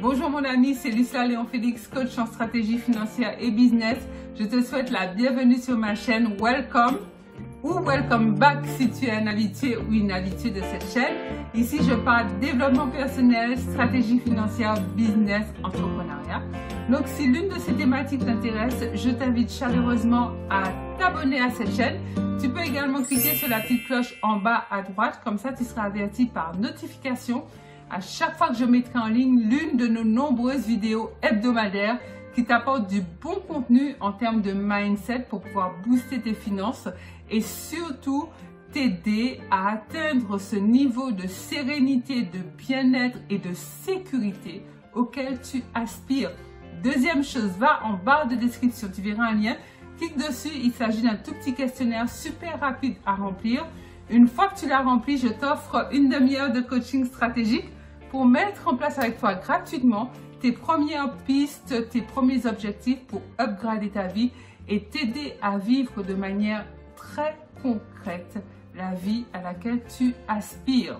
Bonjour mon ami, c'est Lisa Léon Félix, coach en stratégie financière et business. Je te souhaite la bienvenue sur ma chaîne Welcome ou Welcome Back si tu es un habitué ou une habituée de cette chaîne. Ici, je parle développement personnel, stratégie financière, business, entrepreneuriat. Donc, si l'une de ces thématiques t'intéresse, je t'invite chaleureusement à t'abonner à cette chaîne. Tu peux également cliquer sur la petite cloche en bas à droite, comme ça tu seras averti par notification à chaque fois que je mettrai en ligne l'une de nos nombreuses vidéos hebdomadaires qui t'apportent du bon contenu en termes de mindset pour pouvoir booster tes finances et surtout t'aider à atteindre ce niveau de sérénité, de bien-être et de sécurité auquel tu aspires. Deuxième chose, va en barre de description, tu verras un lien. Clique dessus, il s'agit d'un tout petit questionnaire super rapide à remplir. Une fois que tu l'as rempli, je t'offre une demi-heure de coaching stratégique pour mettre en place avec toi gratuitement tes premières pistes, tes premiers objectifs pour upgrader ta vie et t'aider à vivre de manière très concrète la vie à laquelle tu aspires.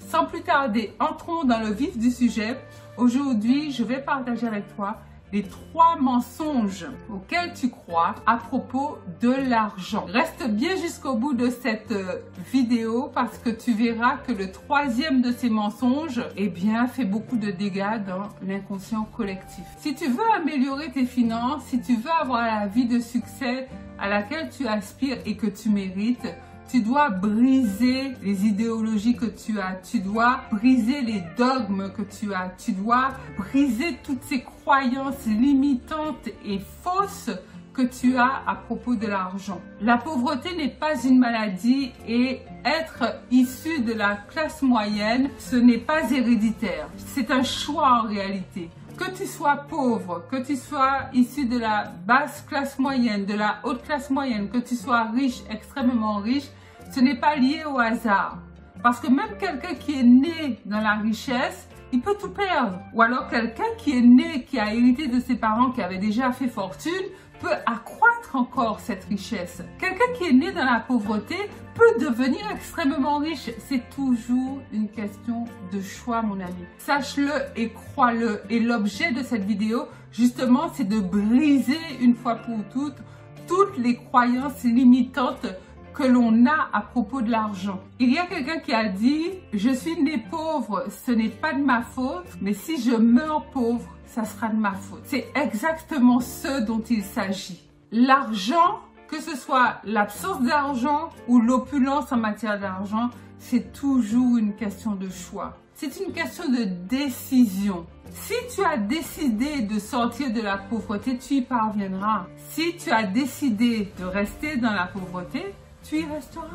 Sans plus tarder, entrons dans le vif du sujet. Aujourd'hui, je vais partager avec toi les 3 mensonges auxquels tu crois à propos de l'argent. Reste bien jusqu'au bout de cette vidéo parce que tu verras que le 3e de ces mensonges, fait beaucoup de dégâts dans l'inconscient collectif. Si tu veux améliorer tes finances, si tu veux avoir la vie de succès à laquelle tu aspires et que tu mérites, tu dois briser les idéologies que tu as, tu dois briser les dogmes que tu as, tu dois briser toutes ces croyances limitantes et fausses que tu as à propos de l'argent. La pauvreté n'est pas une maladie et être issu de la classe moyenne, ce n'est pas héréditaire. C'est un choix en réalité. Que tu sois pauvre, que tu sois issu de la basse classe moyenne, de la haute classe moyenne, que tu sois riche, extrêmement riche, ce n'est pas lié au hasard. Parce que même quelqu'un qui est né dans la richesse, il peut tout perdre. Ou alors quelqu'un qui est né, qui a hérité de ses parents, qui avaient déjà fait fortune, peut accroître encore cette richesse. Quelqu'un qui est né dans la pauvreté peut devenir extrêmement riche. C'est toujours une question de choix, mon ami. Sache-le et crois-le. Et l'objet de cette vidéo, justement, c'est de briser une fois pour toutes les croyances limitantes que l'on a à propos de l'argent. Il y a quelqu'un qui a dit « Je suis né pauvre, ce n'est pas de ma faute, mais si je meurs pauvre, ça sera de ma faute. » C'est exactement ce dont il s'agit. L'argent, que ce soit l'absence d'argent ou l'opulence en matière d'argent, c'est toujours une question de choix. C'est une question de décision. Si tu as décidé de sortir de la pauvreté, tu y parviendras. Si tu as décidé de rester dans la pauvreté, tu y resteras.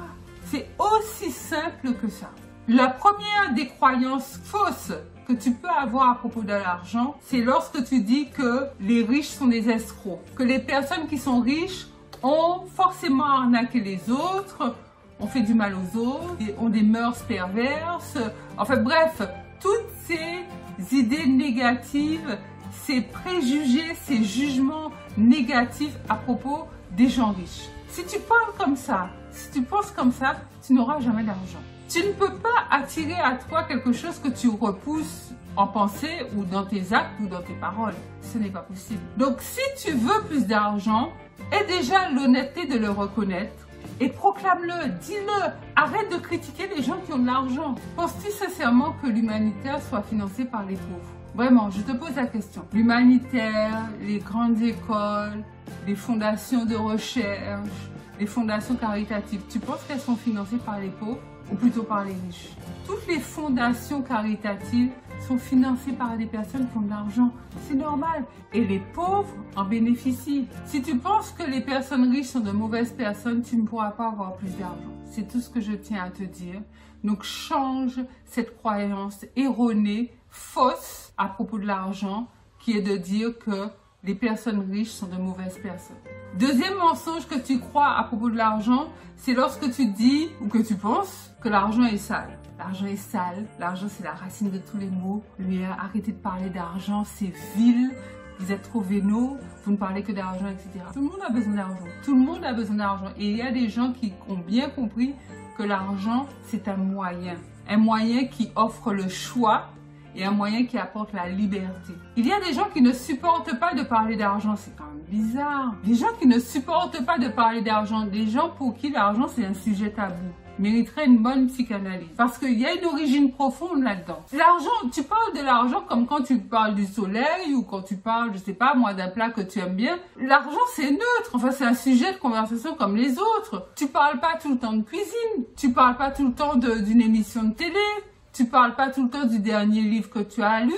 C'est aussi simple que ça. La première des croyances fausses que tu peux avoir à propos de l'argent, c'est lorsque tu dis que les riches sont des escrocs, que les personnes qui sont riches ont forcément arnaqué les autres, ont fait du mal aux autres, ont des mœurs perverses, enfin bref, toutes ces idées négatives, ces préjugés, ces jugements négatifs à propos des gens riches. Si tu parles comme ça, si tu penses comme ça, tu n'auras jamais d'argent. Tu ne peux pas attirer à toi quelque chose que tu repousses en pensée ou dans tes actes ou dans tes paroles. Ce n'est pas possible. Donc si tu veux plus d'argent, aie déjà l'honnêteté de le reconnaître et proclame-le, dis-le. Arrête de critiquer les gens qui ont de l'argent. Penses-tu sincèrement que l'humanitaire soit financé par les pauvres? Vraiment, je te pose la question. L'humanitaire, les grandes écoles, les fondations de recherche, les fondations caritatives, tu penses qu'elles sont financées par les pauvres ou plutôt par les riches? Toutes les fondations caritatives sont financées par des personnes qui ont de l'argent. C'est normal. Et les pauvres en bénéficient. Si tu penses que les personnes riches sont de mauvaises personnes, tu ne pourras pas avoir plus d'argent. C'est tout ce que je tiens à te dire. Donc change cette croyance erronée, fausse à propos de l'argent, qui est de dire que les personnes riches sont de mauvaises personnes. Deuxième mensonge que tu crois à propos de l'argent, c'est lorsque tu dis ou que tu penses que l'argent est sale. L'argent est sale, l'argent c'est la racine de tous les maux. Arrêtez de parler d'argent, c'est vil, vous êtes trop vénaux, vous ne parlez que d'argent, etc. Tout le monde a besoin d'argent, tout le monde a besoin d'argent. Et il y a des gens qui ont bien compris que l'argent c'est un moyen qui offre le choix et un moyen qui apporte la liberté. Il y a des gens qui ne supportent pas de parler d'argent, c'est quand même bizarre. Des gens qui ne supportent pas de parler d'argent, des gens pour qui l'argent c'est un sujet tabou, mériterait une bonne psychanalyse. Parce qu'il y a une origine profonde là-dedans. L'argent, tu parles de l'argent comme quand tu parles du soleil ou quand tu parles, je sais pas moi, d'un plat que tu aimes bien. L'argent c'est neutre, enfin c'est un sujet de conversation comme les autres. Tu parles pas tout le temps de cuisine, tu parles pas tout le temps d'une émission de télé, tu parles pas tout le temps du dernier livre que tu as lu.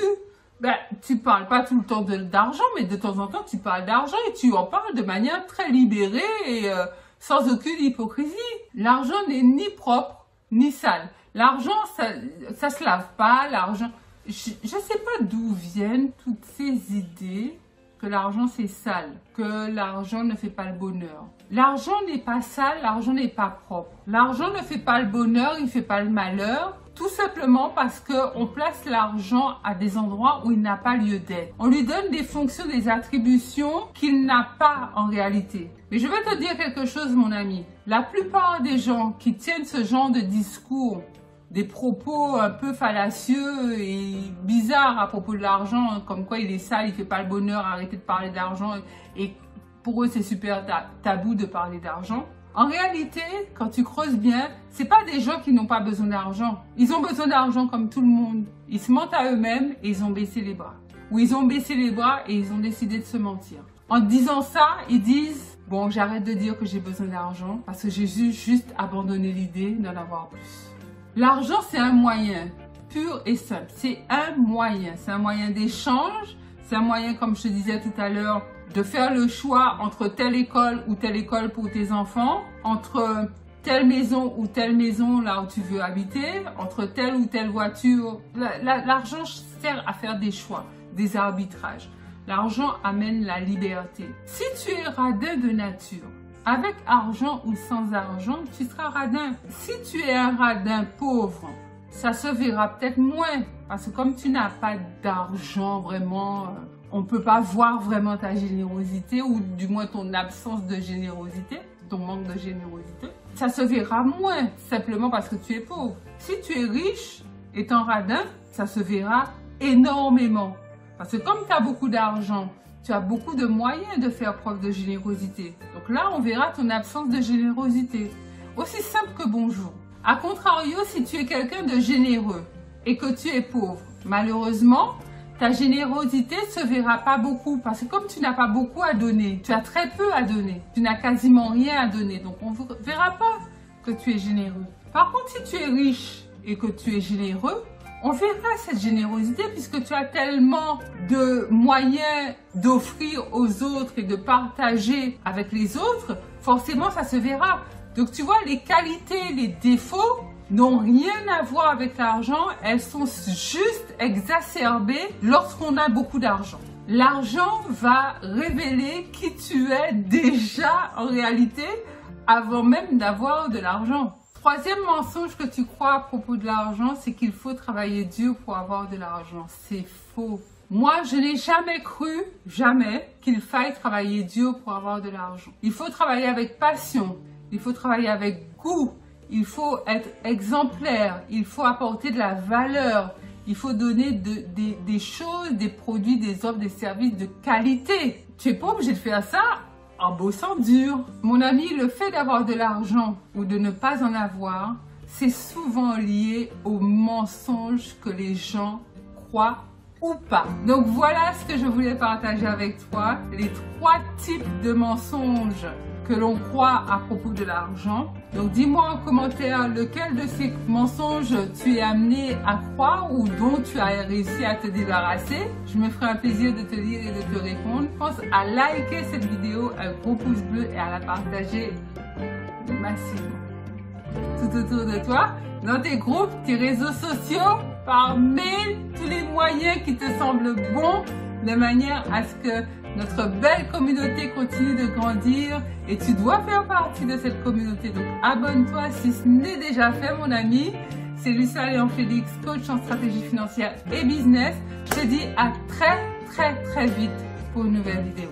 Ben, tu parles pas tout le temps d'argent, mais de temps en temps tu parles d'argent et tu en parles de manière très libérée et sans aucune hypocrisie. L'argent n'est ni propre, ni sale. L'argent, ça se lave pas, l'argent... Je sais pas d'où viennent toutes ces idées que l'argent c'est sale, que l'argent ne fait pas le bonheur. L'argent n'est pas sale, l'argent n'est pas propre. L'argent ne fait pas le bonheur, il ne fait pas le malheur. Tout simplement parce qu'on place l'argent à des endroits où il n'a pas lieu d'être. On lui donne des fonctions, des attributions qu'il n'a pas en réalité. Mais je vais te dire quelque chose, mon ami. La plupart des gens qui tiennent ce genre de discours, des propos un peu fallacieux et bizarres à propos de l'argent, comme quoi il est sale, il fait pas le bonheur, arrêtez de parler d'argent, et pour eux c'est super tabou de parler d'argent. En réalité, quand tu creuses bien, c'est pas des gens qui n'ont pas besoin d'argent. Ils ont besoin d'argent comme tout le monde. Ils se mentent à eux-mêmes et ils ont baissé les bras. Ou ils ont baissé les bras et ils ont décidé de se mentir. En disant ça, ils disent « Bon, j'arrête de dire que j'ai besoin d'argent parce que j'ai juste abandonné l'idée d'en avoir plus. » L'argent, c'est un moyen pur et simple. C'est un moyen. C'est un moyen d'échange. C'est un moyen, comme je te disais tout à l'heure, de faire le choix entre telle école ou telle école pour tes enfants, entre telle maison ou telle maison là où tu veux habiter, entre telle ou telle voiture. L'argent sert à faire des choix, des arbitrages. L'argent amène la liberté. Si tu es radin de nature, avec argent ou sans argent, tu seras radin. Si tu es un radin pauvre, ça se verra peut-être moins. Parce que comme tu n'as pas d'argent vraiment, on ne peut pas voir vraiment ta générosité ou du moins ton absence de générosité, ton manque de générosité. Ça se verra moins simplement parce que tu es pauvre. Si tu es riche, étant radin, ça se verra énormément. Parce que comme tu as beaucoup d'argent, tu as beaucoup de moyens de faire preuve de générosité. Donc là, on verra ton absence de générosité. Aussi simple que bonjour. A contrario, si tu es quelqu'un de généreux et que tu es pauvre, malheureusement, ta générosité ne se verra pas beaucoup parce que comme tu n'as pas beaucoup à donner, tu as très peu à donner, tu n'as quasiment rien à donner, donc on ne verra pas que tu es généreux. Par contre, si tu es riche et que tu es généreux, on verra cette générosité puisque tu as tellement de moyens d'offrir aux autres et de partager avec les autres, forcément ça se verra. Donc tu vois, les qualités, les défauts n'ont rien à voir avec l'argent, elles sont juste exacerbées lorsqu'on a beaucoup d'argent. L'argent va révéler qui tu es déjà en réalité avant même d'avoir de l'argent. Troisième mensonge que tu crois à propos de l'argent, c'est qu'il faut travailler dur pour avoir de l'argent. C'est faux. Moi, je n'ai jamais cru, jamais, qu'il faille travailler dur pour avoir de l'argent. Il faut travailler avec passion, il faut travailler avec goût, il faut être exemplaire, il faut apporter de la valeur, il faut donner des choses, des produits, des offres, des services de qualité. Tu n'es pas obligé de faire ça en bossant dur. Mon ami, le fait d'avoir de l'argent ou de ne pas en avoir, c'est souvent lié aux mensonges que les gens croient ou pas. Donc voilà ce que je voulais partager avec toi, les 3 types de mensonges que l'on croit à propos de l'argent. Donc dis-moi en commentaire lequel de ces mensonges tu es amené à croire ou dont tu as réussi à te débarrasser. Je me ferai un plaisir de te lire et de te répondre. Pense à liker cette vidéo, un gros pouce bleu et à la partager massivement tout autour de toi, dans tes groupes, tes réseaux sociaux, par mail, tous les moyens qui te semblent bons, de manière à ce que notre belle communauté continue de grandir et tu dois faire partie de cette communauté. Donc abonne-toi si ce n'est déjà fait, mon ami. C'est Lucia Léon Félix, coach en stratégie financière et business. Je te dis à très vite pour une nouvelle vidéo.